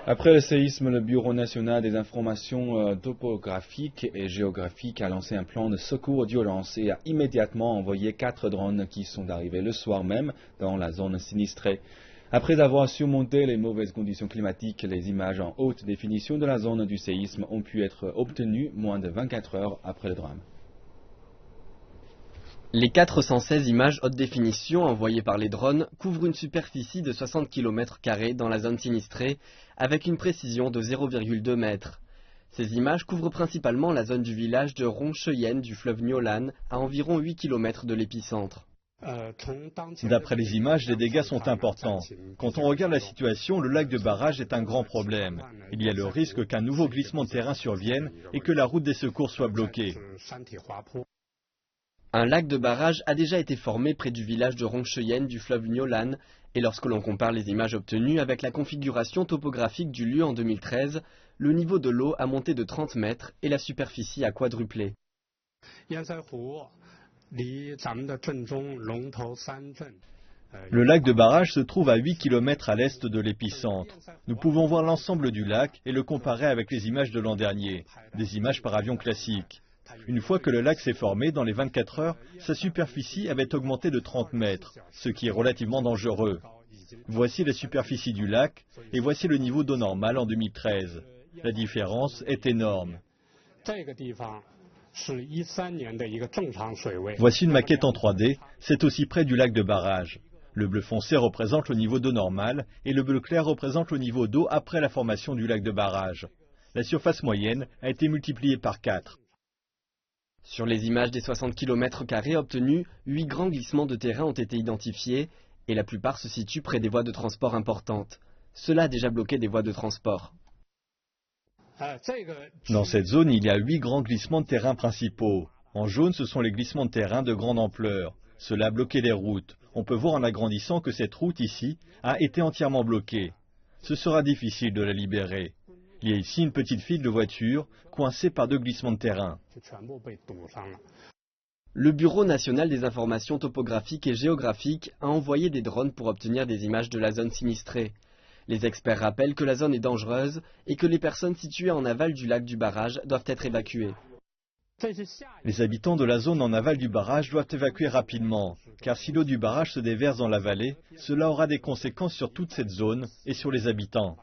Après le séisme, le Bureau national des informations topographiques et géographiques a lancé un plan de secours d'urgence et a immédiatement envoyé 4 drones qui sont arrivés le soir même dans la zone sinistrée. Après avoir surmonté les mauvaises conditions climatiques, les images en haute définition de la zone du séisme ont pu être obtenues moins de 24 heures après le drame. Les 416 images haute définition envoyées par les drones couvrent une superficie de 60 km² dans la zone sinistrée, avec une précision de 0,2 mètres. Ces images couvrent principalement la zone du village de Rongsheyenne du fleuve Nyolan, à environ 8 km de l'épicentre. D'après les images, les dégâts sont importants. Quand on regarde la situation, le lac de barrage est un grand problème. Il y a le risque qu'un nouveau glissement de terrain survienne et que la route des secours soit bloquée. Un lac de barrage a déjà été formé près du village de Rongsheyenne du fleuve Nyolan, et lorsque l'on compare les images obtenues avec la configuration topographique du lieu en 2013, le niveau de l'eau a monté de 30 mètres et la superficie a quadruplé. Le lac de barrage se trouve à 8 km à l'est de l'épicentre. Nous pouvons voir l'ensemble du lac et le comparer avec les images de l'an dernier, des images par avion classique. Une fois que le lac s'est formé, dans les 24 heures, sa superficie avait augmenté de 30 mètres, ce qui est relativement dangereux. Voici la superficie du lac et voici le niveau d'eau normale en 2013. La différence est énorme. Voici une maquette en 3D, c'est aussi près du lac de barrage. Le bleu foncé représente le niveau d'eau normale et le bleu clair représente le niveau d'eau après la formation du lac de barrage. La surface moyenne a été multipliée par 4. Sur les images des 60 km² obtenues, 8 grands glissements de terrain ont été identifiés et la plupart se situent près des voies de transport importantes. Cela a déjà bloqué des voies de transport. Dans cette zone, il y a 8 grands glissements de terrain principaux. En jaune, ce sont les glissements de terrain de grande ampleur. Cela a bloqué les routes. On peut voir en agrandissant que cette route ici a été entièrement bloquée. Ce sera difficile de la libérer. Il y a ici une petite file de voitures coincée par 2 glissements de terrain. Le Bureau national des informations topographiques et géographiques a envoyé des drones pour obtenir des images de la zone sinistrée. Les experts rappellent que la zone est dangereuse et que les personnes situées en aval du lac du barrage doivent être évacuées. Les habitants de la zone en aval du barrage doivent évacuer rapidement, car si l'eau du barrage se déverse dans la vallée, cela aura des conséquences sur toute cette zone et sur les habitants.